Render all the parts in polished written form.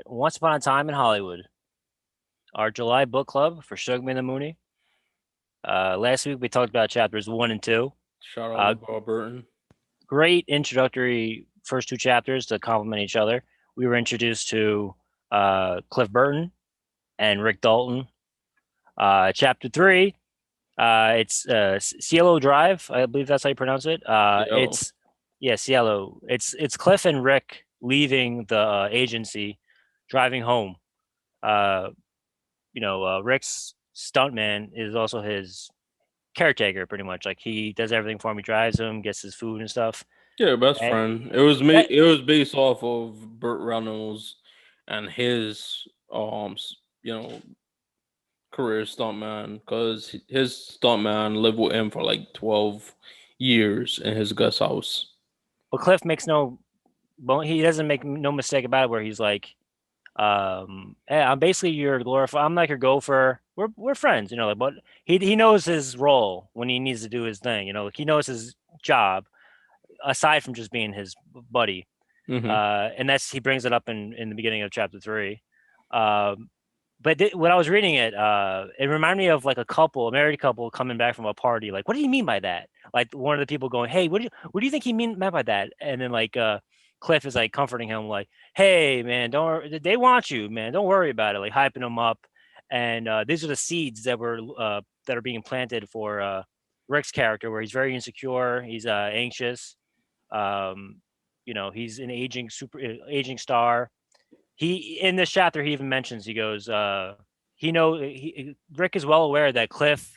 Once Upon a Time in Hollywood, our July book club for Suge Mike and Mooney. Last week we talked about chapters 1 and 2. Shout out Uh, LeVar Burton. Great introductory first two chapters to complement each other. We were introduced to Cliff Burton and Rick Dalton. Chapter 3, it's Cielo Drive. I believe that's how you pronounce it. Yo, Cielo. It's Cliff and Rick leaving the agency, driving home. Uh, Rick's stuntman is also his caretaker, pretty much. Like he does everything for him. He drives him, gets his food and stuff. yeah, best And friend. It was me. that, It was based off of Burt Reynolds and his you know career stuntman because his stuntman lived with him for like 12 years in his guest house. but Cliff makes no, well, he doesn't make no mistake about it. Where he's like, hey, I'm basically your glorified. I'm like your gopher. We're friends, like, but he knows his role when he needs to do his thing. Like he knows his job aside from just being his buddy. Hmm. And that's he brings it up in the beginning of chapter 3. Um, but when I was reading it, it reminded me of like a married couple coming back from a party. Like, what do you mean by that? Like one of the people going, "Hey, what do you think he meant by that?" And then like Cliff is like comforting him, like, "Hey, man, don't they want you, man? Don't worry about it." Like hyping him up. And these are the seeds that are being planted for Rick's character, where he's very insecure, he's anxious. Um, he's an aging star. He in this chapter he even mentions, he goes, Rick is well aware that Cliff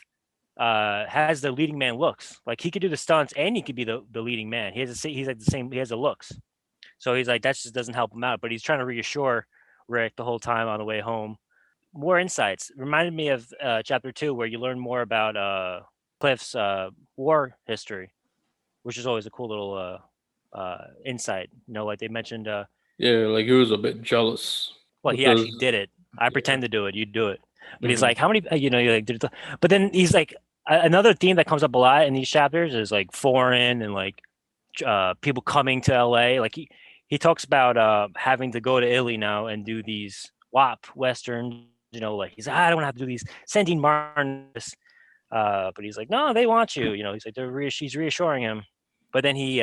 has the leading man looks. Like he could do the stunts and he could be the leading man. He's like the same. He has the looks. So he's like that just doesn't help him out. But he's trying to reassure Rick the whole time on the way home. More insights reminded me of chapter 2, where you learn more about Cliff's war history, which is always a cool little insight. Like they mentioned, Yeah, like he was a bit jealous well, he actually because did it. I yeah. pretend to do it. You do it. But he's Hmm. like, how many? You're like, but then he's like, another theme that comes up a lot in these chapters is like foreign and like people coming to LA. Like he talks about having to go to Italy now and do these WAP westerns. Like he's like, I don't want to have to do these Sandine Martin. But he's like, no, they want you. He's like, she's reassuring him. But then hey,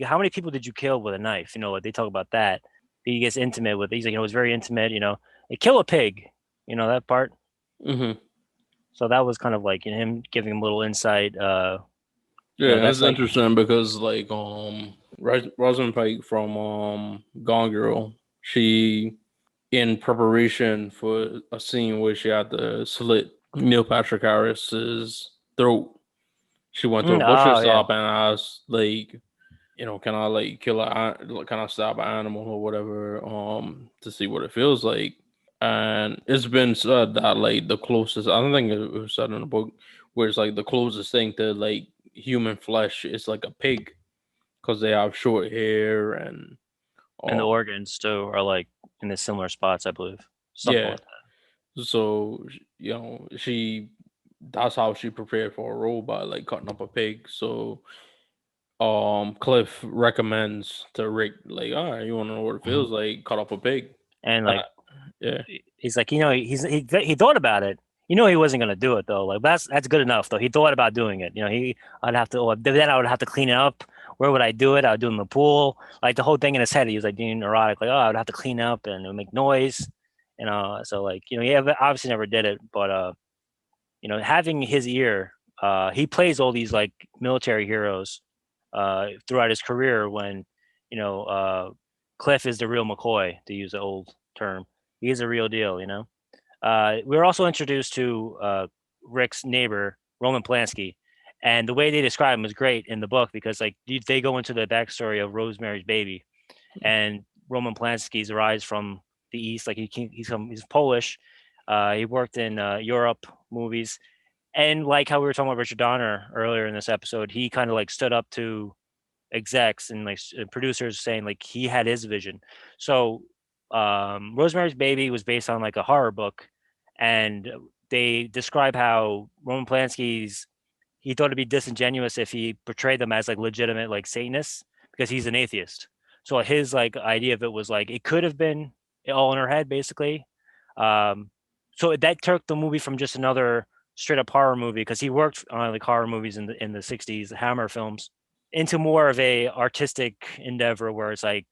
how many people did you kill with a knife? Like they talk about that. He gets intimate with. He's like, it's very intimate. They kill a pig. That part. Hmm. So that was kind of like him giving him a little insight. Yeah, it's That's like, interesting because like Rosamund Pike from Gone Girl, she in preparation for a scene where she had to slit Neil Patrick Harris's throat. She went to a butcher oh yeah, shop and asked, like, can I like can I stab an animal or whatever, to see what it feels like? And it's been said that like the closest, I don't think it was said in the book, where it's like the closest thing to like human flesh is like a pig because they have short hair and and the um organs too are like in the similar spots, I believe. Something yeah. like that. So she that's how she prepared for a role by like cutting up a pig. So Cliff recommends to Rick, like, all right, you want to know what it feels like, cut up a pig. And Uh, like yeah. he's like, he thought about it. He wasn't gonna do it though. Like that's good enough though. He thought about doing it. I'd have to. Or then I would have to clean it up. Where would I do it? I would do it in the pool. Like the whole thing in his head, he was like being neurotic. Like, oh, I would have to clean up and it would make noise. So like he obviously never did it. But having his ear, he plays all these like military heroes throughout his career. When you know Cliff is the real McCoy, to use the old term. He is a real deal. We were also introduced to Rick's neighbor, Roman Plansky, and the way they describe him is great in the book because like they go into the backstory of Rosemary's Baby, and Roman Plansky's rise from the East. Like he's Polish. He worked in Europe movies, and like how we were talking about Richard Donner earlier in this episode, he kind of like stood up to execs and like producers saying like he had his vision. So Rosemary's Baby was based on like a horror book, and they describe how Roman Polanski's he thought it'd be disingenuous if he portrayed them as like legitimate like Satanists because he's an atheist. So his like idea of it was like it could have been all in her head, basically. Um, so that took the movie from just another straight up horror movie, because he worked on like horror movies in the '60s, the Hammer films, into more of a artistic endeavor where it's like,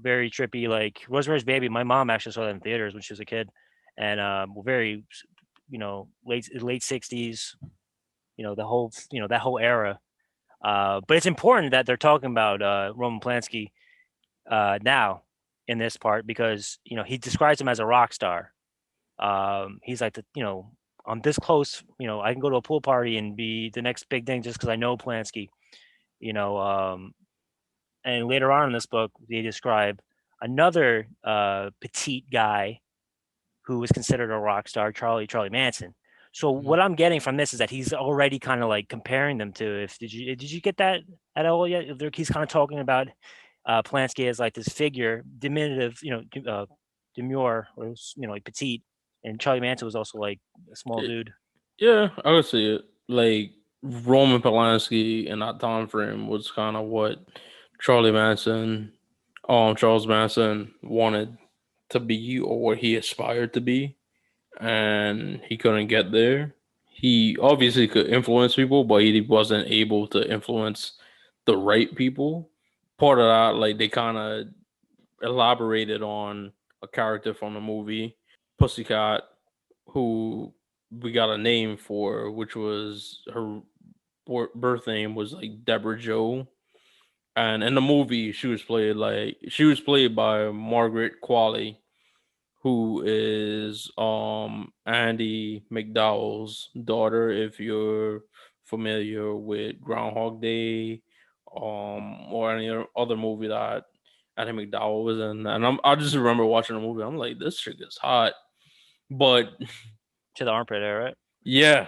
very trippy, like Rosemary's Baby. My mom actually saw that in theaters when she was a kid, and very, late '60s, the whole, that whole era. But it's important that they're talking about Roman Plansky now in this part, because he describes him as a rock star. He's like, I'm this close. I can go to a pool party and be the next big thing just because I know Plansky. You know, and later on in this book, they describe another petite guy who was considered a rock star, Charlie Manson. So Mhm. what I'm getting from this is that he's already kind of like comparing them to. If did you get that at all yet? He's kind of talking about Plansky as like this figure, diminutive, demure, or like petite, and Charlie Manson was also like a small It- dude. yeah, I would see it. Like Roman Polanski in that time frame was kind of what Charlie Manson, Charles Manson wanted to be, or what he aspired to be, and he couldn't get there. He obviously could influence people, but he wasn't able to influence the right people. Part of that, like they kind of elaborated on a character from the movie Pussycat, who we got a name for, which was her birth name was like Deborah Joe. And in the movie, she was played by Margaret Qualley, who is Andy McDowell's daughter. If you're familiar with Groundhog Day, or any other movie that Andy McDowell was in, and I just remember watching the movie. I'm like, this chick is hot, but To the armpit hair, right? yeah,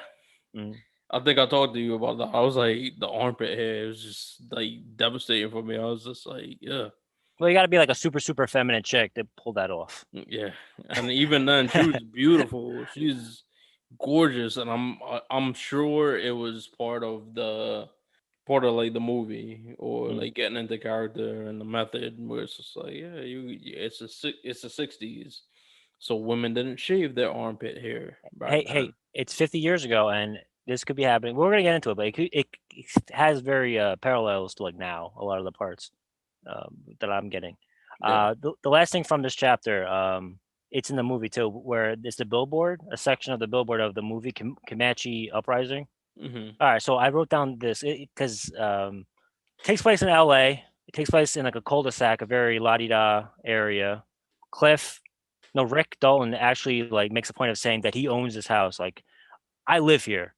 Mm. I think I talked to you about that. I was like, the armpit hair was just like devastating for me. I was just like, yeah, Well, you got to be like a super super feminine chick to pull that off. yeah. And even then, she was beautiful. She's gorgeous, and I'm sure it was part of like the movie, or Mm. like getting into character and the method where it's just like, yeah, it's the '60s, so women didn't shave their armpit hair back Hey, then. it's 50 years ago, and this could be happening. We're gonna get into it, but it has very parallels to like now a lot of the parts that I'm getting. Yeah. The last thing from this chapter, it's in the movie too, where it's the billboard, a section of the billboard of the movie Comanche Uprising. Hmm. All right, so I wrote down this because it takes place in L.A. It takes place in like a cul-de-sac, a very la-di-da area. Cliff, no, Rick Dalton actually like makes a point of saying that he owns this house. Like, I live here.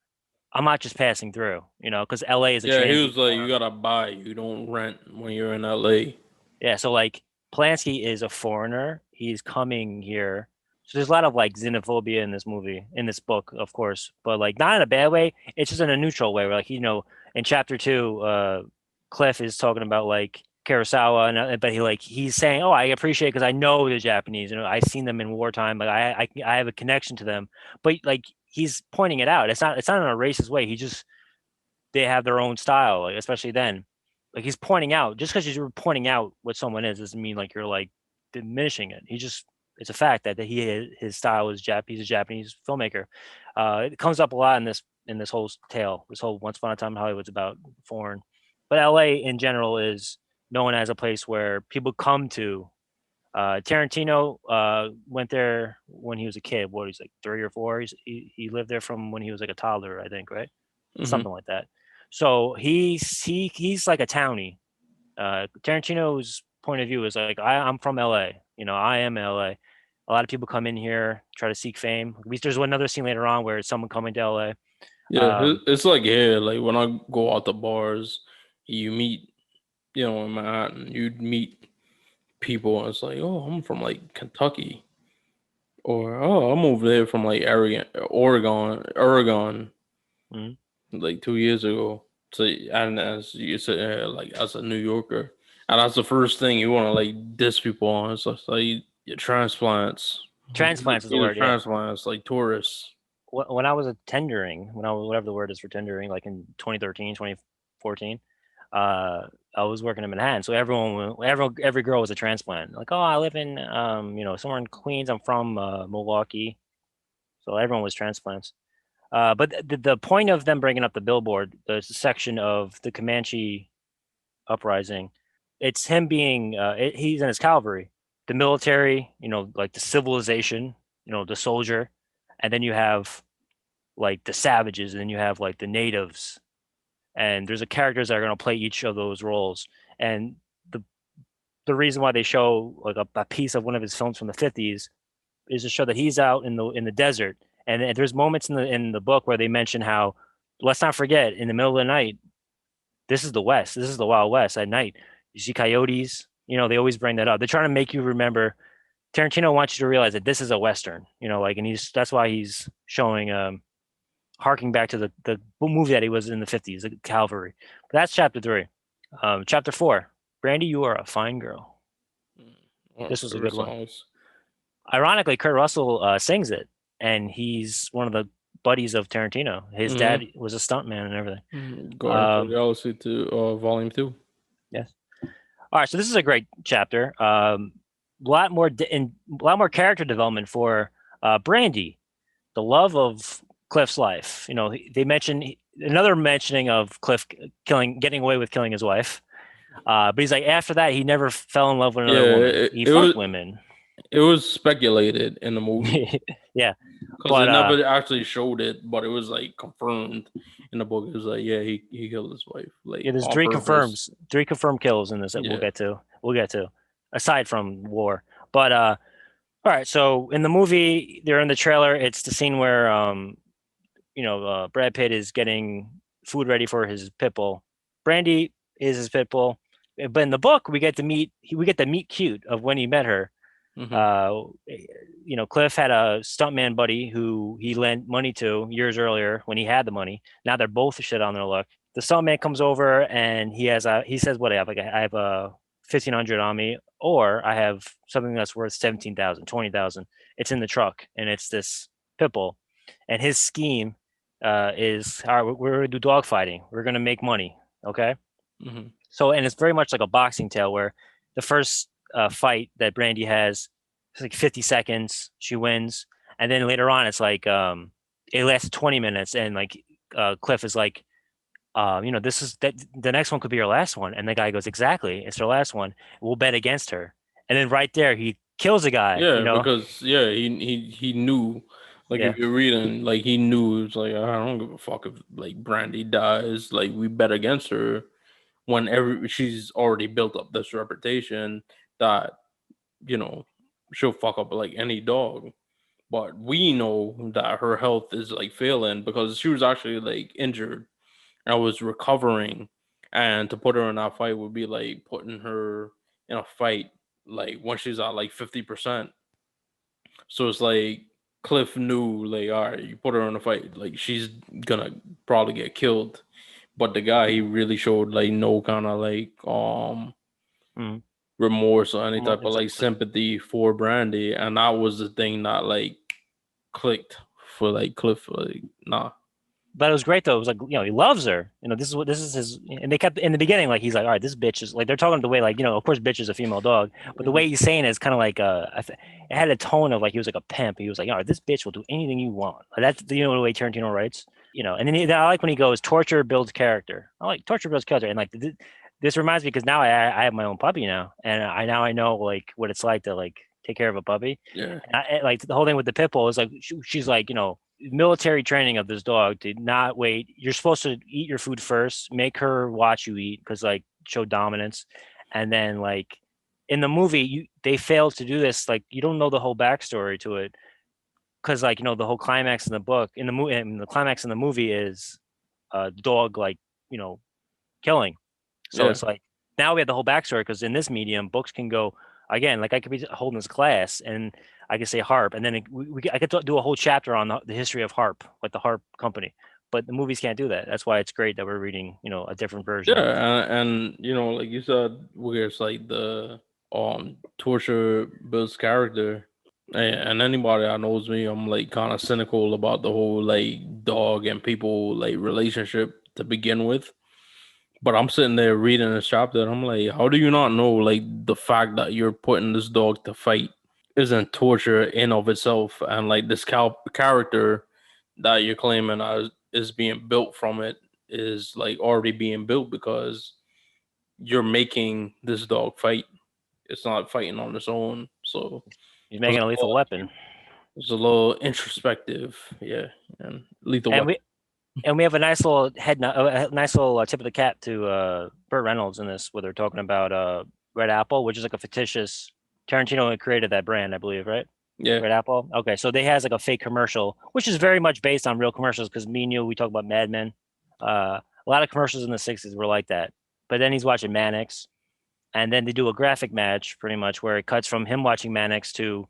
I'm not just passing through, because LA is a Yeah, he transient was like, you town. gotta buy, you don't rent when you're in LA. Yeah, so like Polanski is a foreigner. He's coming here. So there's a lot of like xenophobia in this movie, in this book, of course, but like not in a bad way. It's just in a neutral way. Where like in chapter two, Cliff is talking about like Kurosawa, and but he's saying, "Oh, I appreciate because I know the Japanese. I've seen them in wartime. Like I have a connection to them." But like he's pointing it out. It's not in a racist way. They have their own style, like, especially then. Like he's pointing out, just because you're pointing out what someone is doesn't mean like you're like diminishing it. It's a fact that his style is He's a Japanese filmmaker. It comes up a lot in this whole tale. This whole Once Upon a Time in Hollywood's about foreign, but LA in general is known as a place where people come to. Tarantino went there when he was a kid. What, he's like 3 or 4. He lived there from when he was like a toddler, I think, right? Hmm. Something like that. So he's like a townie. Tarantino's point of view is like, I'm from LA. I am LA. A lot of people come in here, try to seek fame. There's another scene later on where it's someone coming to LA. Yeah, Um, it's like here, like when I go out to bars, you meet, in Manhattan, you'd meet people, and it's like, oh, I'm from like Kentucky, or oh, I'm over there from like Oregon, mhm. like 2 years ago. So, and as you said, like as a New Yorker, and that's the first thing you want to like diss people on. It's just like your transplants, Transplants is the either word, yeah. transplants, like tourists. When I was a tendering, when I was whatever the word is for tendering, like in 2013, 2014, I was working in Manhattan, so every girl was a transplant. Like, oh, I live in somewhere in Queens. I'm from Milwaukee, so everyone was transplants. But the point of them bringing up the billboard, the section of the Comanche uprising, it's him being he's in his cavalry, the military, like the civilization, the soldier, and then you have like the savages, and then you have like the natives, and there's a characters that are going to play each of those roles. And the the reason why they show like a piece of one of his films from the 50s is to show that he's out in the desert. And there's moments in the book where they mention how, let's not forget, in the middle of the night, this is the West. This is the Wild West at night. You see coyotes. They always bring that up. They're trying to make you remember. Tarantino wants you to realize that this is a Western. And that's why he's showing, harking back to the movie that he was in the 50s, the Calvary. But that's chapter 3. Chapter 4. Brandy, you are a fine girl. This was a good one. Ironically, Kurt Russell sings it, and he's one of the buddies of Tarantino. His dad was a stuntman and everything. Guardians of the Galaxy to Volume 2. Yes. All right, so this is a great chapter. A lot more character development for Brandy, the love of Cliff's life. They mention another mentioning of Cliff getting away with killing his wife. But he's like, after that, he never fell in love with another woman. He fucked women. It was speculated in the movie. Yeah. Because they never actually showed it, but it was like confirmed in the book. It was like, yeah, he killed his wife. Like, there's three confirmed kills in this that we'll get to, aside from war. But all right, so in the movie, they're in the trailer. It's the scene where Brad Pitt is getting food ready for his pit bull. Brandy is his pit bull. But in the book, we get the meet cute of when he met her. Cliff had a stuntman buddy who he lent money to years earlier when he had the money. Now they're both shit on their luck. The stuntman comes over and he says, "What I have? Like I have a 1,500 on me, or I have something that's worth 17,000, 20,000. It's in the truck, and it's this pit bull." And his scheme is, all right, we're gonna do dog fighting. We're gonna make money, okay? So, and it's very much like a boxing tale where the first fight that Brandy has, it's like 50 seconds, she wins, and then later on it's like it lasts 20 minutes, and like Cliff is like, this is that the next one could be your last one, and the guy goes, exactly, it's her last one. We'll bet against her, and then right there he kills a guy. Because he knew. Like, if you're reading, like, he knew. It was like, I don't give a fuck if like Brandy dies. Like, we bet against her when she's already built up this reputation that she'll fuck up like any dog. But we know that her health is like failing because she was actually like injured and was recovering, and to put her in that fight would be like putting her in a fight like when she's at like 50%. So it's like Cliff knew, like, all right, you put her in a fight, like, she's gonna probably get killed. But the guy, he really showed like no kind of like remorse or any type of like sympathy for Brandy, and that was the thing that like clicked for like Cliff. Like, nah. But it was great though. It was like, he loves her. This is his. And they kept in the beginning, like, he's like, all right, this bitch is like, they're talking the way like, of course, bitch is a female dog, but the way he's saying it is kind of like it had a tone of like he was like a pimp. He was like, all right, this bitch will do anything you want. Like, that's the way Tarantino writes. And then I like when he goes, torture builds character. I like torture builds character, and like this reminds me because now I have my own puppy now, and I know like what it's like to like take care of a puppy. Yeah. And like the whole thing with the pit bull is like she's like military training of this dog to not wait. You're supposed to eat your food first, make her watch you eat because like show dominance, and then like in the movie they failed to do this. Like you don't know the whole backstory to it because like the whole climax in the book in the movie and the climax in the movie is a dog like killing. So it's like now we have the whole backstory because in this medium books can go again. Like I could be holding this class and I could say harp, and then I could do a whole chapter on the history of harp, like the harp company. But the movies can't do that. That's why it's great that we're reading, a different version. Yeah, and like you said, where it's like the torture builds character, and anybody that knows me, I'm like kind of cynical about the whole like dog and people like relationship to begin with. But I'm sitting there reading this chapter, and I'm like, how do you not know like the fact that you're putting this dog to fight isn't torture in of itself, and like this character that you're claiming is being built from it is like already being built because you're making this dog fight. It's not fighting on its own. So He's it's making a lethal weapon. a little introspective, yeah, and lethal And weapon. we have a nice little a nice little tip of the cap to Burt Reynolds in this, where they're talking about Red Apple, which is like a fictitious. Tarantino created that brand, I believe, right? Yeah. Red Apple. Okay, so they has like a fake commercial, which is very much based on real commercials. Because me and you, we talk about Mad Men. A lot of commercials in the '60s were like that. But then he's watching Mannix, and then they do a graphic match, pretty much, where it cuts from him watching Mannix to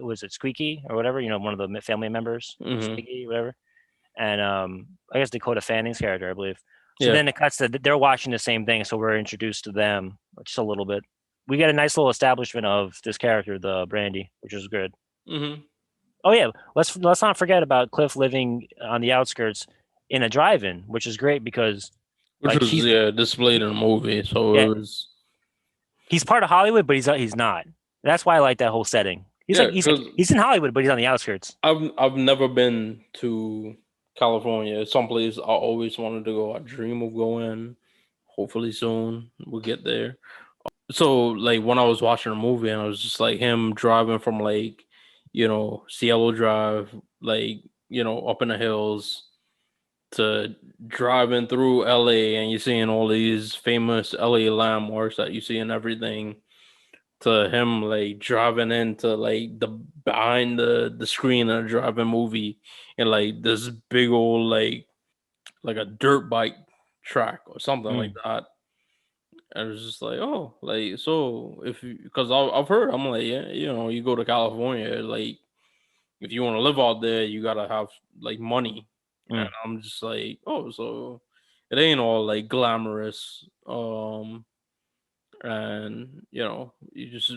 was it Squeaky or whatever? You know, one of the family members, Hmm. Squeaky, whatever. And I guess Dakota Fanning's character, I believe. So Yeah. then it cuts to they're watching the same thing, so we're introduced to them just a little bit. We get a nice little establishment of this character, the Brandy, which is good. Hmm. Oh yeah, let's not forget about Cliff living on the outskirts in a drive-in, which is great because Which like was displayed in the movie, so yeah, it was he's part of Hollywood, but he's not. That's why I like that whole setting. yeah, because He's in Hollywood, but he's on the outskirts. I've never been to California. It's someplace I always wanted to go. I dream of going. Hopefully soon we'll get there. So like when I was watching the movie and I was just like him driving from like, Cielo Drive, like, up in the hills to driving through LA and you're seeing all these famous LA landmarks that you see and everything to him like driving into like the behind the screen of a driving movie and like this big old like a dirt bike track or something like Mm. that. And it was just like, oh, like so if you because I've heard I'm like, yeah, you go to California, like if you want to live out there, you gotta have like money. And Mm. I'm just like, oh, so it ain't all like glamorous. And you just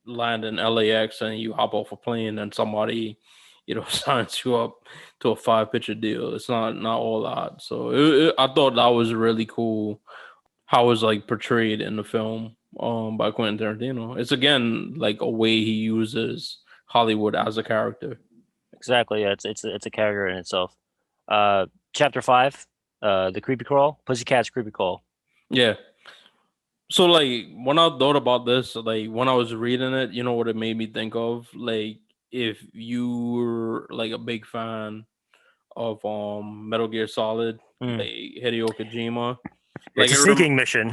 land in LAX and you hop off a plane and somebody, signs you up to a 5 picture deal. It's not all that. So I thought that was really cool how it was like portrayed in the film by Quentin Tarantino. It's again like a way he uses Hollywood as a character. Exactly. Yeah, it's a character in itself. Chapter 5, the creepy crawl, Pussycat's creepy crawl. Yeah. So like when I thought about this, like when I was reading it, you know what it made me think of? Like if you were like a big fan of Metal Gear Solid, Mm. like Hideo Kojima. Like It's a sneaking mission.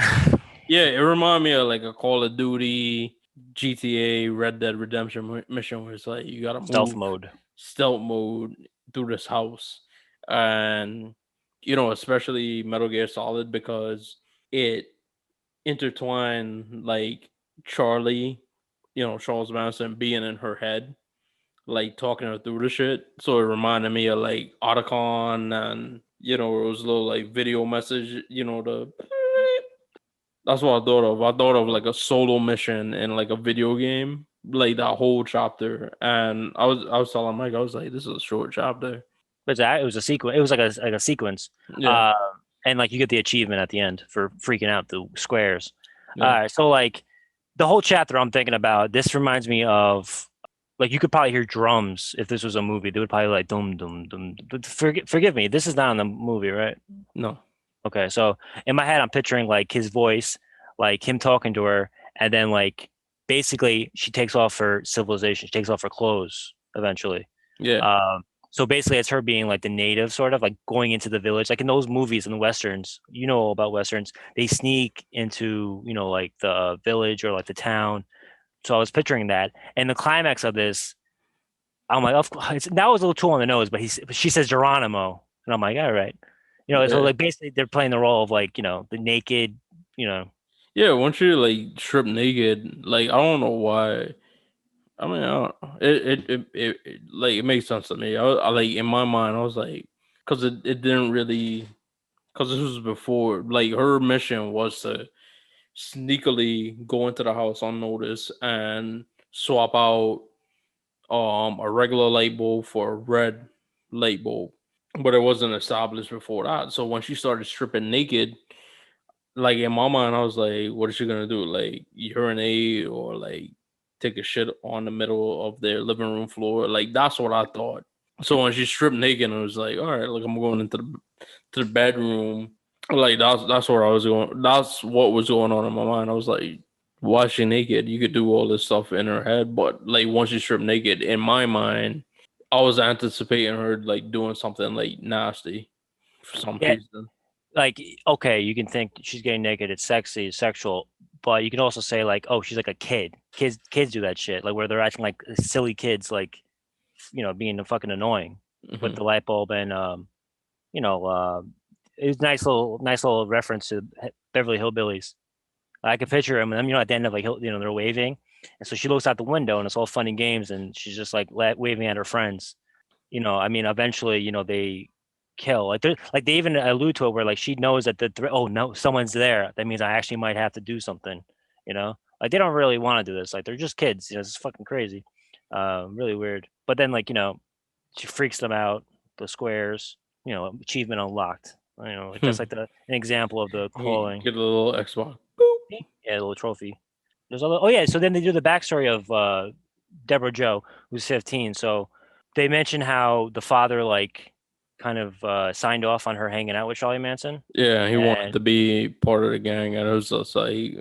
yeah, it reminded me of like a Call of Duty, GTA, Red Dead Redemption mission where it's like you gotta Stealth move mode. stealth mode through this house. And especially Metal Gear Solid because it intertwined like Charlie, Charles Manson being in her head, like talking her through the shit. So it reminded me of like Otacon and it was a little like video message, the that's what I thought of. I thought of like a solo mission in like a video game, like that whole chapter. And I was telling Mike, I was like, this is a short chapter. But it was a sequence. It was like a sequence. Yeah, Uh, and like you get the achievement at the end for freaking out the squares. yeah, So like the whole chapter I'm thinking about, this reminds me of like you could probably hear drums if this was a movie. They would probably like dum dum dum. But forgive me, this is not in the movie, right? no, Okay, so in my head, I'm picturing like his voice, like him talking to her, and then like basically she takes off her civilization, she takes off her clothes eventually. yeah, Um, so basically, it's her being like the native, sort of like going into the village, like in those movies in the westerns. You know all about westerns. They sneak into like the village or like the town. So I was picturing that, and the climax of this, I'm like, of course, that was a little too on the nose, but she says Geronimo, and I'm like, all right, so yeah, like basically they're playing the role of like the naked, you know, yeah. Once you're like stripped naked, like I don't know why. I mean, I don't, like it makes sense to me. I like in my mind, I was like, because it didn't really, because this was before. Like her mission was to sneakily go into the house unnoticed and swap out a regular light bulb for a red light bulb. but it wasn't established before that. So when she started stripping naked, like in my mind, I was like, what is she gonna do? Like urinate or like take a shit on the middle of their living room floor? Like that's what I thought. So when she stripped naked, I was like, all right, like I'm going into the bedroom. Like that's where I was going. That's what was going on in my mind. I was like, why is she naked? You could do all this stuff in her head, but like once she stripped naked, in my mind, I was anticipating her like doing something like nasty for some Yeah, reason. like okay, you can think she's getting naked, it's sexy, it's sexual, but you can also say like, oh, she's like a kid. Kids do that shit, like where they're acting like silly kids, like being fucking annoying with Hmm. the light bulb and you know, it was nice little reference to Beverly Hillbillies. I could picture him, and then at the end of like they're waving, and so she looks out the window, and it's all fun and games, and she's just like waving at her friends. I mean, eventually, they kill. Like they even allude to it where like she knows that oh no, someone's there. That means I actually might have to do something. Like they don't really want to do this. Like they're just kids. It's fucking crazy. Really weird. But then like she freaks them out. The squares. Achievement unlocked. Like that's like an example of the You crawling. get a little Xbox. Yeah, little trophy. There's other. Oh yeah, so then they do the backstory of Deborah Joe, who's 15. So they mention how the father like kind of signed off on her hanging out with Charlie Manson, Yeah, he wanted and to be part of the gang, and it was just like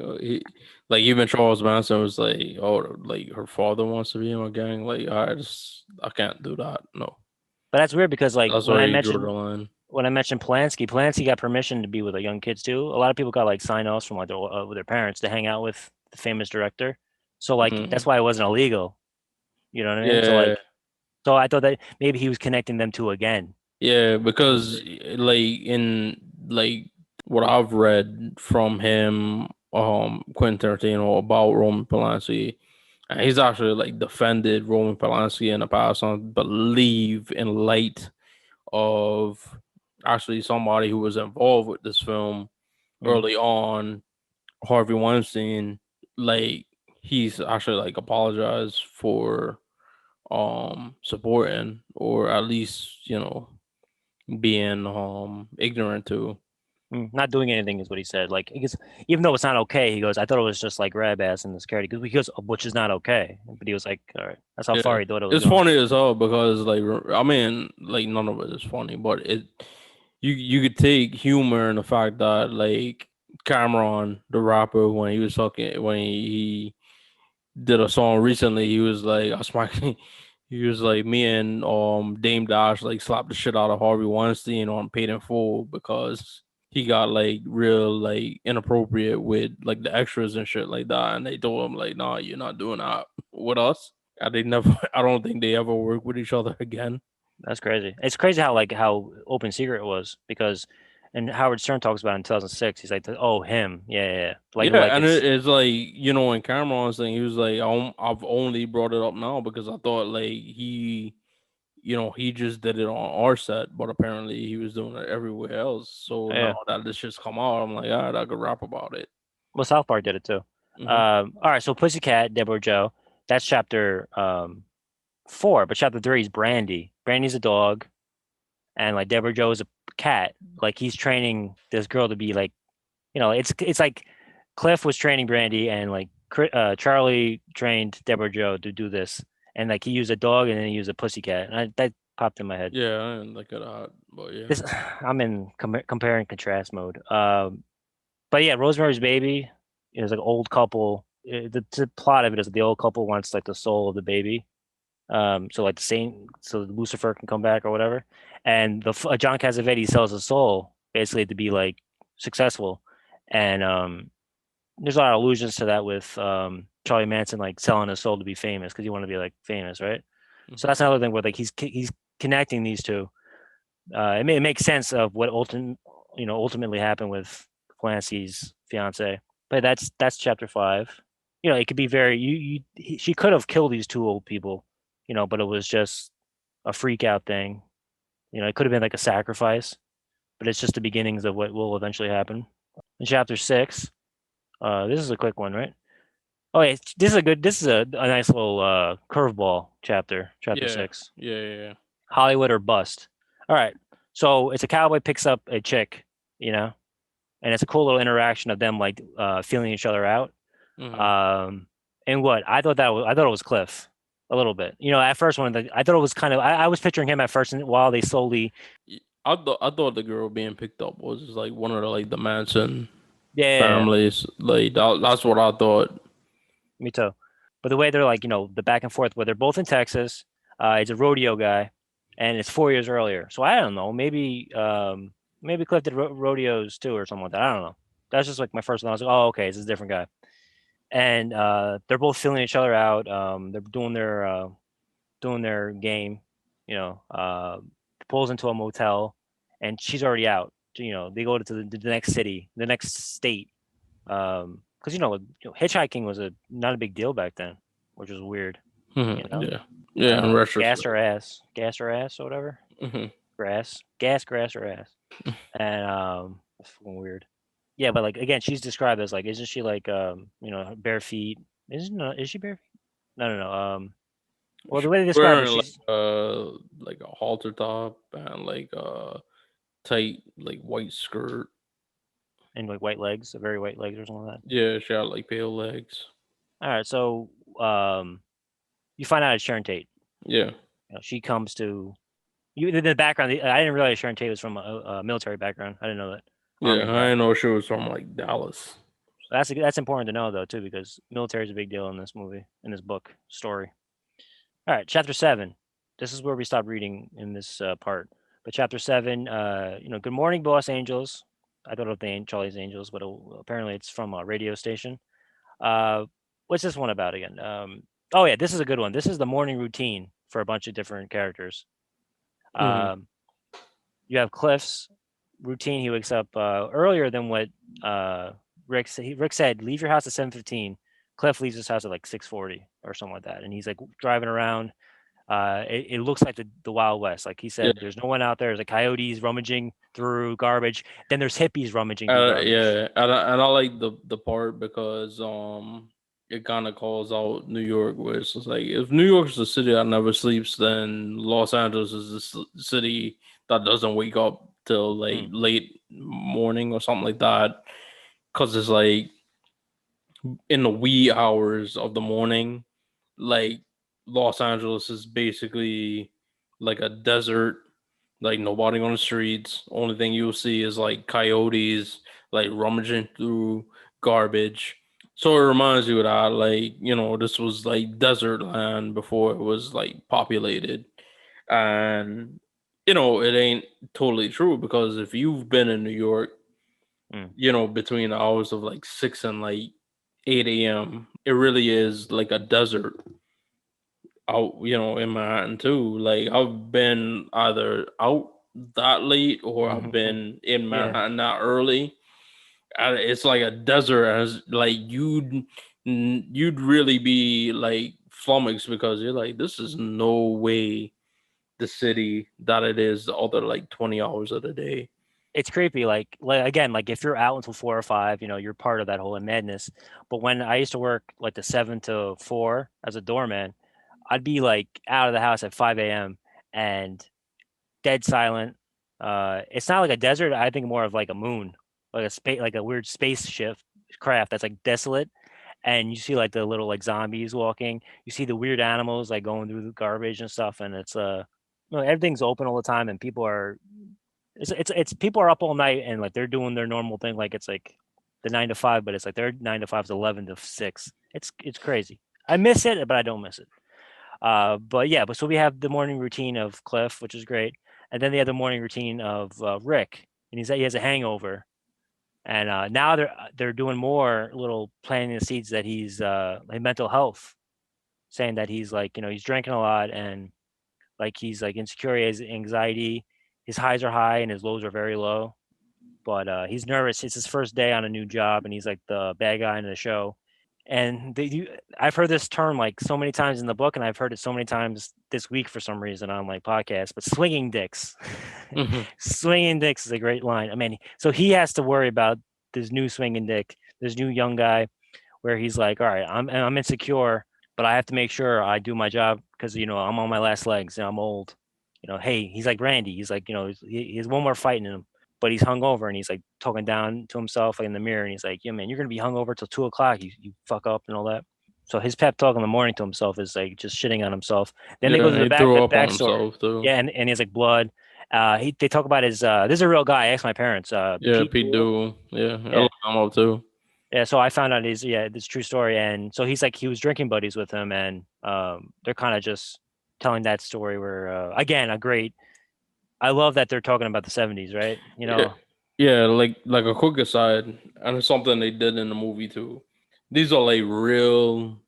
like even Charles Manson was like, "Oh, like her father wants to be in my gang." Like I can't do that. No, but that's weird because like that's where he drew the line. when I mentioned Plansky got permission to be with young kids too. A lot of people got like sign offs from like with their parents to hang out with the famous director. So like that's Mhm. why it wasn't illegal. You know what I mean? So Yeah, like so I thought that maybe he was connecting them two again. yeah, That was because it. like in like what I've read from him, Quentin Tarantino about Roman Polanski, and he's actually like defended Roman Polanski in the past. I believe in light of actually somebody who was involved with this film Mm. early on, Harvey Weinstein. Like he's actually like apologized for supporting or at least being ignorant to. Not doing anything is what he said. Like, because even though it's not okay, he goes, I thought it was just like grab ass in the security because which is not okay. But he was like, all right, that's how far Yeah, he thought it was it's going. funny as hell because like I mean like none of it is funny, but you could take humor in the fact that like Cameron the rapper when he was talking when he did a song recently, he was like I was my he was like me and Dame Dash like slapped the shit out of Harvey Weinstein on Paid in Full because he got like real like inappropriate with like the extras and shit like that, and they told him like, "Nah, you're not doing that with us." And they never, I don't think they ever work with each other again. That's crazy. It's crazy how open secret it was because, and Howard Stern talks about it in 2006. He's like, oh, him, yeah, yeah, yeah. Yeah, Like and it's it's like in Cameron's thing, he was like, I've only brought it up now because I thought like he just did it on our set, but apparently he was doing it everywhere else. So yeah. now that this shit's come out, I'm like, all right, I could rap about it. Well, South Park did it too. Hmm. All right, so Pussycat, Deborah Joe, that's chapter 4, but chapter 3 is Brandy. Brandy's a dog, and like Deborah Joe is a cat. Like he's training this girl to be like, it's like Cliff was training Brandy, and like Charlie trained Deborah Joe to do this, and like he used a dog and then he used a pussycat, and that popped in my head. Yeah, I didn't look at that, but yeah, This I'm in compare and contrast mode. But yeah, Rosemary's Baby is like an old couple. The plot of it is that the old couple wants like the soul of the baby. So like the same, so Lucifer can come back or whatever. And John Cassavetes sells his soul basically to be like successful. And there's a lot of allusions to that with Charlie Manson like selling his soul to be famous because he wanted to be like famous, right? So hmm that's another thing where like he's connecting these two. It makes sense of what ultimately happened with Clancy's fiance. But that's chapter 5. It could be very she could have killed these two old people, but it was just a freak out thing. It could have been like a sacrifice, but it's just the beginnings of what will eventually happen. In chapter 6, this is a quick one, right? Oh, yeah, this is a nice little curveball chapter yeah, 6. yeah, yeah, yeah. Hollywood or bust. All right. So it's a cowboy picks up a chick, you know, and it's a cool little interaction of them like feeling each other out. Hmm. Um, and what I thought it was Cliff a little bit. You know, at first I thought it was kind of I was picturing him at first, and while they slowly, I thought the girl being picked up was just like one of the like the Manson yeah, yeah, yeah, families. Like that's what I thought. me too. But the way they're like, the back and forth, where they're both in Texas, he's a rodeo guy, and it's 4 years earlier. So I don't know, maybe Cliff did rodeos too or something like that. I don't know. That's just like my first one. I was like, oh, okay, it's a different guy. And they're both filling each other out. They're doing their game. You know, pulls into a motel, and she's already out. You know, they go to the next city, the next state. Because hitchhiking was not a big deal back then, which was weird. You know, Yeah, yeah. In gas retrospect. or ass or whatever, Hmm. grass or ass, and it's fucking weird. Yeah, but like again, she's described as like, isn't she like bare feet? Is she bare feet? No, no, no. Well, the She way they was describe her, wearing she's like a halter top and like tight like white skirt. in like white legs, very white legs or something like that. Yeah, she had like pale legs. All right, so you find out it's Sharon Tate. Yeah, She comes to you. The background, I didn't realize Sharon Tate was from a military background. I didn't know that, yeah. army I brat. didn't know she was from like Dallas. That's important to know though too, because military is a big deal in this movie, in this book story. All right, chapter 7. This is where we stop reading in this part. But chapter 7, good morning, boss angels. I thought of Charlie's Angels, but apparently it's from a radio station. Uh, what's this one about again? Oh yeah, this is a good one. This is the morning routine for a bunch of different characters. Hmm. Um, you have Cliff's routine. He wakes up earlier than what Rick said. Rick said, "Leave your house at 7:15." Cliff leaves his house at like 6:40 or something like that, and he's like driving around. It looks like the Wild West. Like he Yeah, said, there's no one out there. There's like coyotes rummaging through garbage. Then there's hippies rummaging through garbage. yeah, and I like the part because it kind of calls out New York, where it's just like if New York's the city that never sleeps, then Los Angeles is the city that doesn't wake up till like Hmm. late morning or something like that. Because it's like in the wee hours of the morning, like Los Angeles is basically like a desert, like nobody on the streets. Only thing you'll see is like coyotes like rummaging through garbage. So it reminds you of that, like, this was like desert land before it was like populated. And it ain't totally true because if you've been in New York, Hmm. between the hours of like 6 and like 8 a.m., it really is like a desert out, in Manhattan too. Like I've been either out that late or I've been in Yeah, Manhattan that early. And it's like a desert, and it's like you'd really be like flummoxed because you're like, this is no way the city that it is the other like 20 hours of the day. it's creepy. Like again, like if you're out until 4 or 5, you're part of that whole madness. But when I used to work like the 7 to 4 as a doorman, I'd be like out of the house at 5 a.m. and dead silent. It's not like a desert. I think more of like a moon, like a space, like a weird spaceship craft that's like desolate. And you see like the little like zombies walking. You see the weird animals like going through the garbage and stuff. And it's everything's open all the time, and people are it's people are up all night and like they're doing their normal thing. Like it's like the 9 to 5, but it's like their 9 to 5 is 11 to 6. It's crazy. I miss it, but I don't miss it. But yeah, but so we have the morning routine of Cliff, which is great, and then they have the morning routine of Rick, and he has a hangover, and now they're doing more little planting the seeds that he's like mental health, saying that he's like he's drinking a lot and like he's like insecure, he has anxiety, his highs are high and his lows are very low, but he's nervous. It's his first day on a new job, and he's like the bad guy in the show. And I've heard this term like so many times in the book, and I've heard it so many times this week for some reason on like podcasts. But swinging dicks, Hmm. swinging dicks is a great line. I mean, so he has to worry about this new swinging dick, this new young guy, where he's like, all right, I'm insecure, but I have to make sure I do my job because I'm on my last legs and I'm old, hey, he's like Randy. He's like, he has one more fight in him, but he's hungover and he's like talking down to himself like in the mirror and he's like, yeah, man, you're gonna be hungover till 2 o'clock. You fuck up and all that. So his pep talk in the morning to himself is like just shitting on himself. Then they go to Yeah, the he back threw the up on backstory. himself too. Yeah, and he has like blood. They talk about his this is a real guy. I asked my parents, Yeah, Pete Pete Dooley. do. Yeah, I Yeah. looked him up too. Yeah, so I found out this true story, and so he's like he was drinking buddies with him, and they're kind of just telling that story where again a great. I love that they're talking about the '70s, right? Yeah, yeah. Like a quick aside, and it's something they did in the movie too. These are like real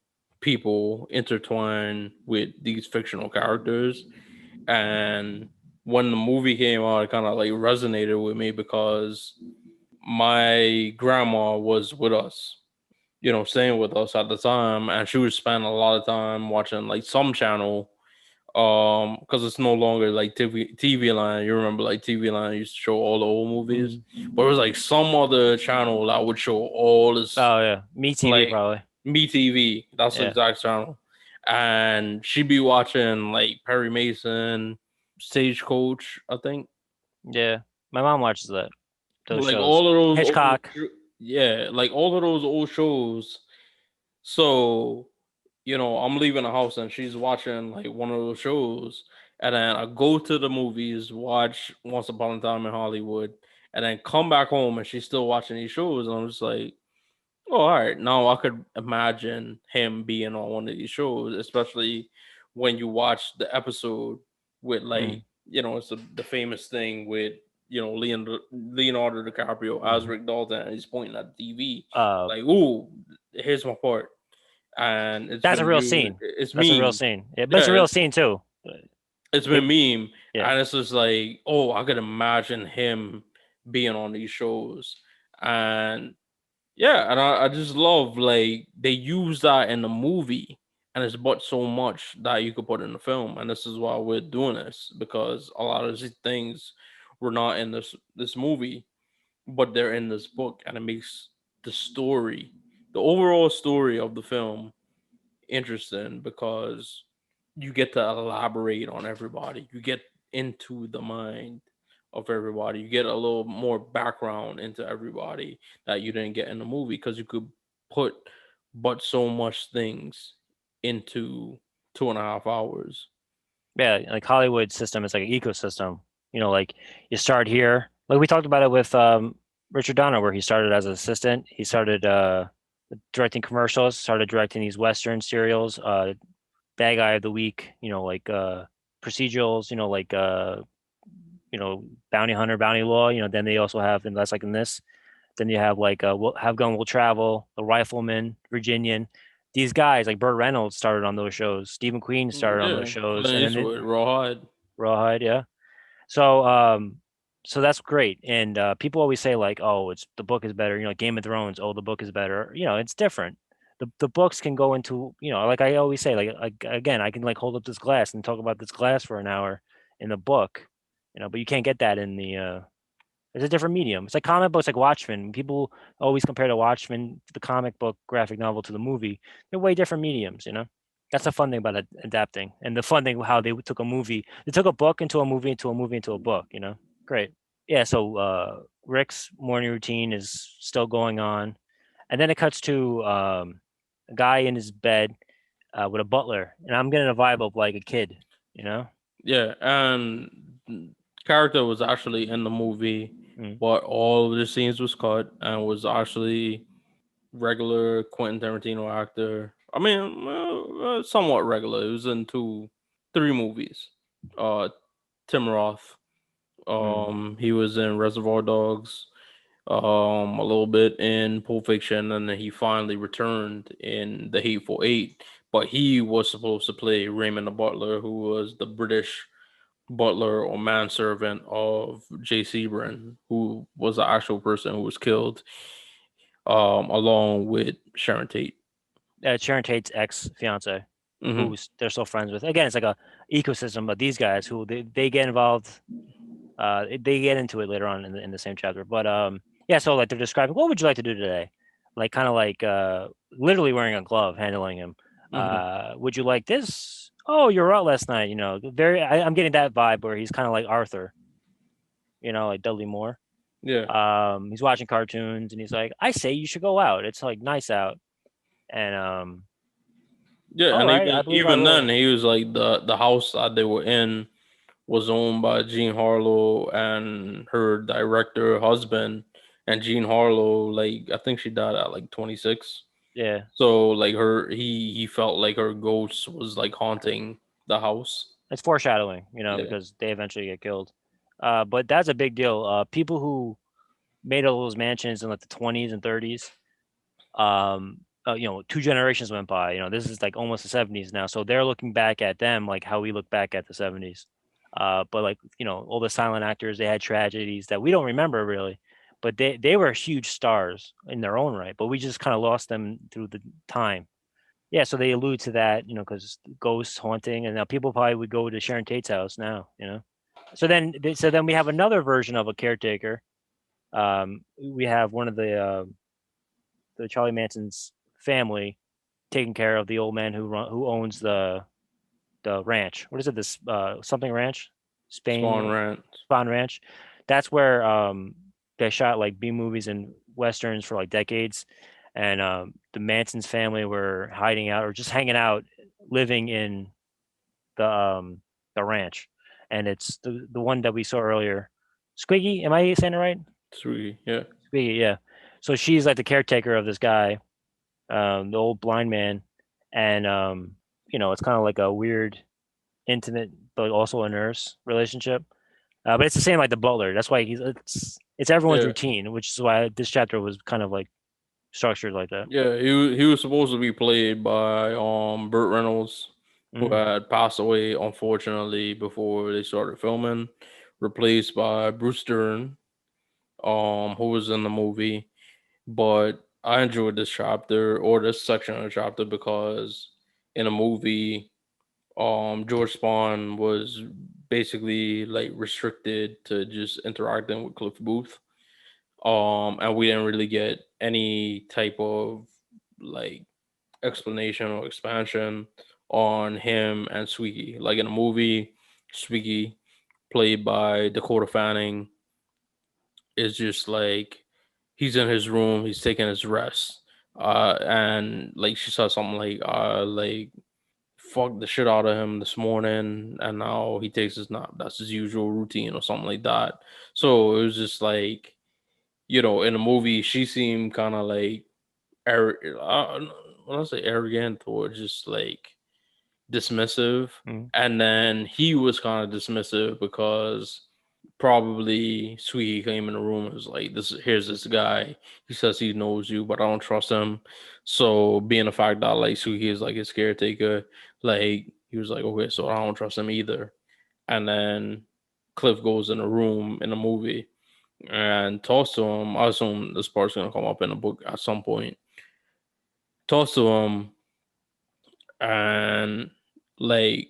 people intertwined with these fictional characters, and when the movie came out, it kind of like resonated with me because my grandma was with us, staying with us at the time, and she would spend a lot of time watching like some channel, because it's no longer like TV line. You remember like TV line used to show all the old movies, Mhm. but it was like some other channel that would show all this, Oh yeah, Me TV like probably. Me TV. That's the Yeah, exact channel. And she'd be watching like Perry Mason, Stagecoach, I think. yeah. My mom watches those Like shows. all of those old, Hitchcock. yeah, like all of those old shows. So, I'm leaving the house and she's watching like one of those shows. And then I go to the movies, watch Once Upon a Time in Hollywood, and then come back home and she's still watching these shows. And I'm just like, oh, all right. Now I could imagine him being on one of these shows, especially when you watch the episode with Mm. like, it's the famous thing with, Leonardo DiCaprio as Mhm. Rick Dalton, and he's pointing at the TV, Uh, like, ooh, here's my part. And it's that's a been real used, scene. it's That's a real meme. scene. Yeah, but it's a Yeah, real scene too. it's It, been meme. yeah, And it's just like, oh, I could imagine him being on these shows. And yeah, and I just love like they use that in the movie, and it's but so much that you could put in the film, and this is why we're doing this because a lot of these things were not in this movie, but they're in this book, and it makes the story, the overall story of the film, interesting because you get to elaborate on everybody. You get into the mind of everybody. You get a little more background into everybody that you didn't get in the movie because you could put but so much things into 2.5 hours. yeah. Like Hollywood system is like an ecosystem. Like you start here. Like we talked about it with Richard Donner, where he started as an assistant. He started directing commercials, started directing these Western serials, Bad Guy of the Week, like procedurals, like Bounty Hunter, Bounty Law, then they also have, and that's like in this, then you have like Have Gun Will Travel, The Rifleman, Virginian. These guys like Burt Reynolds started on those shows. Stephen Queen started on those Yeah, shows, Clint and then Eastwood, Rawhide. Rawhide, yeah. So that's great. And people always say like, oh, it's the book is better. Game of Thrones. Oh, the book is better. It's different. The books can go into like I always say like again I can like hold up this glass and talk about this glass for an hour in the book, but you can't get that in the. It's a different medium. It's like comic books, like Watchmen. People always compare the Watchmen, the comic book graphic novel, to the movie. They're way different mediums. That's the fun thing about adapting, and the fun thing how they took a movie, they took a book into a movie, into a movie, into a book. Great. Yeah. So Rick's morning routine is still going on, and then it cuts to a guy in his bed with a butler, and I'm getting a vibe of like a kid. You know. Yeah, and character was actually in the movie, Mm. but all of the scenes was cut and was actually regular Quentin Tarantino actor. I mean, somewhat regular. It was in three movies. Uh, Tim Roth. Mm. He was in Reservoir Dogs. A little bit in Pulp Fiction, and then he finally returned in The Hateful Eight. But he was supposed to play Raymond the Butler, who was the British butler or manservant of Jay Sebring, who was the actual person who was killed, along with Sharon Tate. Sharon Tate's ex fiance, Hmm. who's they're still friends with. Again, it's like a ecosystem of these guys who they get involved. They get into it later on in the same chapter. But yeah. So like they're describing, what would you like to do today? Like kind of like literally wearing a glove, handling him. Hmm. Would you like this? Oh, you're out last night. Very. I'm getting that vibe where he's kind of like Arthur. Like Dudley Moore. Yeah, He's watching cartoons and he's like, "I say you should go out. It's like nice out." And yeah, all and right, even I believe I even then, will. he was like the house that they were in was owned by Jean Harlow and her director husband. And Jean Harlow, like I think she died at like 26. Yeah, So like he felt like her ghost was like haunting the house. it's foreshadowing, Yeah, because they eventually get killed. But that's a big deal. People who made all those mansions in like the 20s and 30s, two generations went by. This is like almost the 70s now, so they're looking back at them like how we look back at the 70s. But like all the silent actors, they had tragedies that we don't remember really, but they were huge stars in their own right. But we just kind of lost them through the time. Yeah, so they allude to that, because ghosts haunting, and now people probably would go to Sharon Tate's house now. So then we have another version of a caretaker. We have one of the Charlie Manson's family taking care of the old man who owns the ranch. What is it? This something ranch, Spawn Spain Rant. Spawn Ranch. That's where they shot like B movies and westerns for like decades, and the Manson's family were hiding out or just hanging out, living in the um the ranch, and it's the one that we saw earlier. Squiggy, am I saying it right? Sweet, yeah, Squiggy, yeah. So she's like the caretaker of this guy, the old blind man, and it's kind of like a weird, intimate, but also a nurse relationship. But it's the same like the butler. That's why it's everyone's yeah, routine, which is why this chapter was kind of like structured like that. yeah. He was supposed to be played by Burt Reynolds, who Hmm. had passed away unfortunately before they started filming, replaced by Bruce Dern, who was in the movie. But I enjoyed this chapter or this section of the chapter because in a movie, George Spawn was basically like restricted to just interacting with Cliff Booth. And we didn't really get any type of like explanation or expansion on him and Sweetie. Like in a movie, Sweetie, played by Dakota Fanning, is just like he's in his room, he's taking his rest. And like she said something like fucked the shit out of him this morning and now he takes his nap. That's his usual routine or something like that. So it was just like, in the movie, she seemed kind of like, when I say arrogant or just like dismissive. Hmm. And then he was kind of dismissive because probably Sweetie came in the room and was like, here's this guy. He says he knows you, but I don't trust him. So being the fact that like Sweetie is like his caretaker, like he was like, okay, so I don't trust him either. And then Cliff goes in the room in the movie and talks to him. I assume this part's gonna come up in the book at some point. Talks to him and like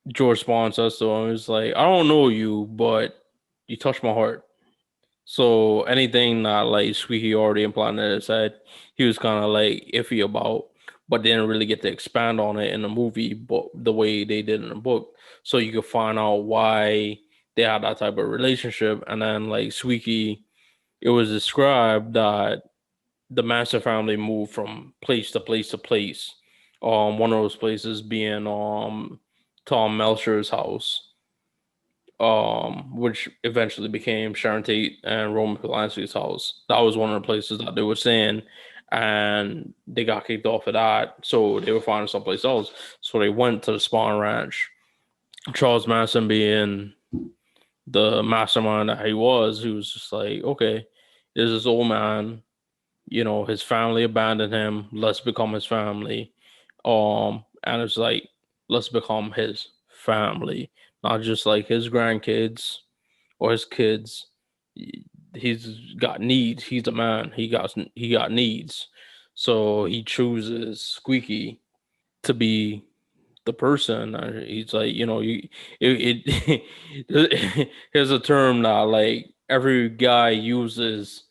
George Spawn says to him, he's like, I don't know you, but you touched my heart. So anything that like Squeaky already implied in his head, he was kind of like iffy about, but didn't really get to expand on it in the movie, but the way they did in the book. So you could find out why they had that type of relationship. And then like Squeaky, it was described that the Manson family moved from place to place to place. One of those places being Tom Melcher's house, which eventually became Sharon Tate and Roman Polanski's house. That was one of the places that they were saying, and they got kicked off of that, so they were finding someplace else. So they went to the Spawn Ranch. Charles Manson, being the mastermind that he was just like, okay, there's this old man. His family abandoned him. Let's become his family. And it's like, let's become his family, not just like his grandkids or his kids. He's got needs. He's a man. He got needs. So he chooses Squeaky to be the person. He's like, it here's a term that like every guy uses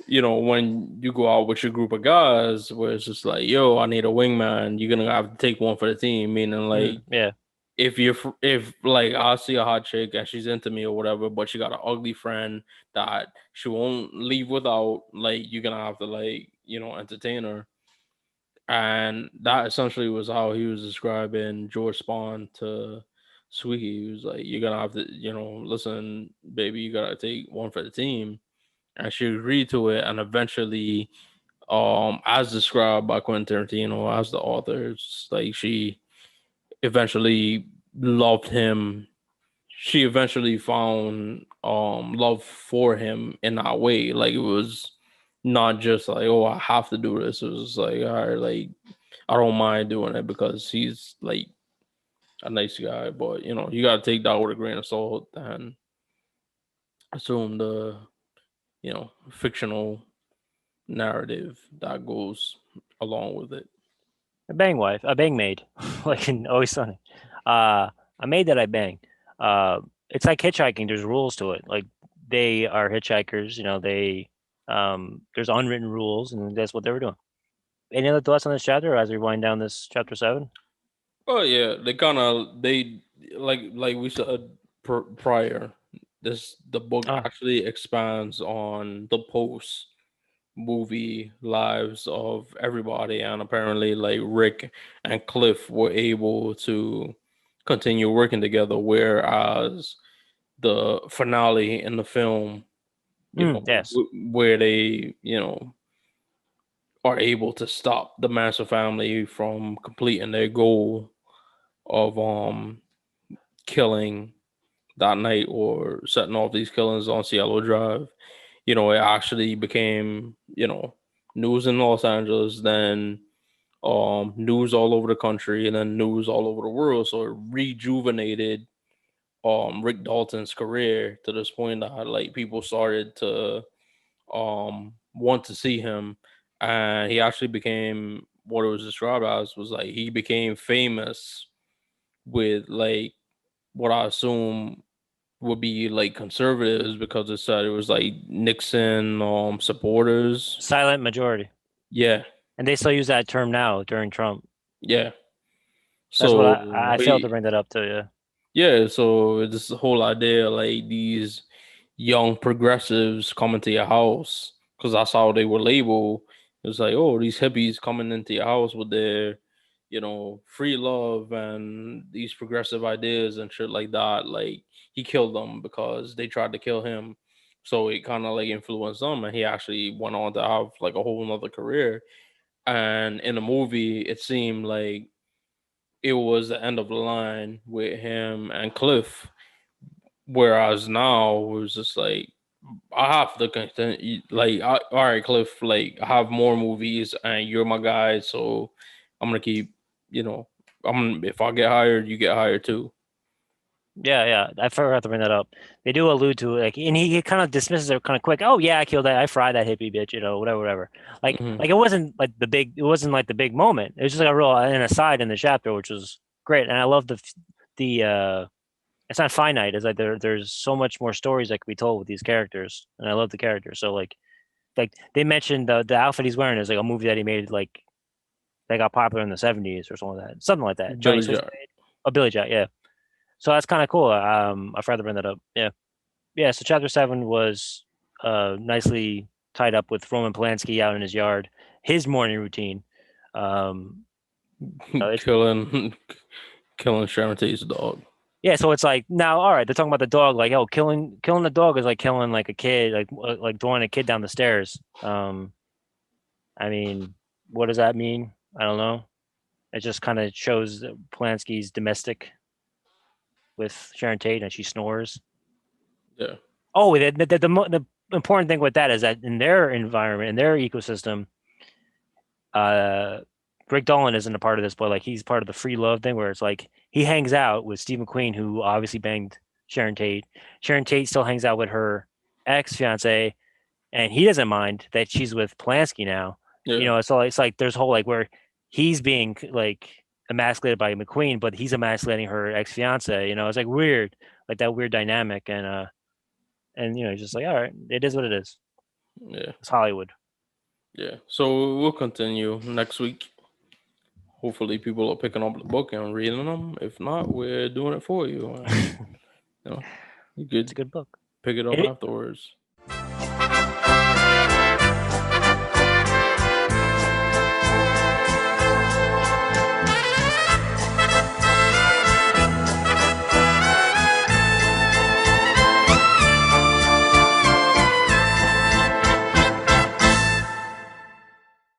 when you go out with your group of guys, where it's just like, yo, I need a wingman, you're gonna have to take one for the team. Meaning, like, Yeah. if like I see a hot chick and she's into me or whatever, but she got an ugly friend that she won't leave without, like, you're gonna have to, like, entertain her. And that essentially was how he was describing George Spawn to Sweetie. He was like, you're gonna have to, listen, baby, you gotta take one for the team. And she agreed to it, and eventually, as described by Quentin Tarantino as the author, it's like she eventually loved him. She eventually found love for him in that way. Like, it was not just like, oh, I have to do this. It was just like, all right, like, I don't mind doing it because he's like a nice guy, but you gotta take that with a grain of salt and assume the fictional narrative that goes along with it. A bang maid, like in Always Sunny. A maid that I bang. It's like hitchhiking. There's rules to it. Like they are hitchhikers. There's unwritten rules, and that's what they were doing. Any other thoughts on this chapter as we wind down this chapter 7? Oh yeah, they like we said prior. The book Oh, actually expands on the post movie lives of everybody, and apparently, like, Rick and Cliff were able to continue working together, whereas the finale in the film, yes. where they are able to stop the Manson family from completing their goal of killing that night or setting off these killings on Cielo Drive. It actually became, news in Los Angeles, then news all over the country, and then news all over the world. So it rejuvenated Rick Dalton's career to this point that, like, people started to want to see him, and he actually became what it was described as was like he became famous with, like, what I assume would be like conservatives, because it said it was like Nixon supporters. Silent majority. Yeah, And they still use that term now during Trump. yeah. That's what So I failed to bring that up too. Yeah. yeah, so this whole idea, like, these young progressives coming to your house, because that's how they were labeled. It was like, oh, these hippies coming into your house with their, free love and these progressive ideas and shit like that. Like, he killed them because they tried to kill him. So it kind of like influenced them, and he actually went on to have like a whole nother career. And in the movie, it seemed like it was the end of the line with him and Cliff. Whereas now it was just like, I have to continue. Like, all right, Cliff. Like, I have more movies, and you're my guy, so I'm gonna keep. You know, if I get hired, you get hired too. Yeah, yeah. I forgot to bring that up. They do allude to it, like, and he kind of dismisses it kind of quick. Oh yeah, I killed that. I fried that hippie bitch. Whatever, whatever. Hmm. Like it wasn't like the big. It wasn't like the big moment. It was just like a real an aside in the chapter, which was great. And I love the. It's not finite. It's like there's so much more stories that could be told with these characters, and I love the characters. So like they mentioned the outfit he's wearing is like a movie that he made like that got popular in the 70s or something like that. Johnny Billy Swift Jack. made a Billy Jack, yeah. So that's kind of cool. I forgot to bring that up. Yeah. Yeah. So chapter 7 was nicely tied up with Roman Polanski out in his yard, his morning routine. Um, it's killing killing Sharon Tate's dog. yeah. So it's like now, all right. They're talking about the dog. Like, oh, killing the dog is like killing like a kid, like throwing a kid down the stairs. I mean, what does that mean? I don't know. It just kind of shows Polanski's domestic with Sharon Tate, and she snores. Yeah, Oh, the important thing with that is that in their environment, in their ecosystem, uh, Rick Dolan isn't a part of this, but like he's part of the free love thing where it's like he hangs out with Steve McQueen, who obviously banged Sharon Tate. Sharon Tate still hangs out with her ex fiance, and he doesn't mind that she's with Polanski now. yeah, So it's like there's a whole like where he's being like emasculated by McQueen, but he's emasculating her ex fiance. It's like weird, like that weird dynamic, and it's just like all right, it is what it is. Yeah. It's Hollywood. Yeah. So we'll continue next week. Hopefully, people are picking up the book and reading them. If not, we're doing it for you. And, you know, you It's could a good book. pick it up It, afterwards.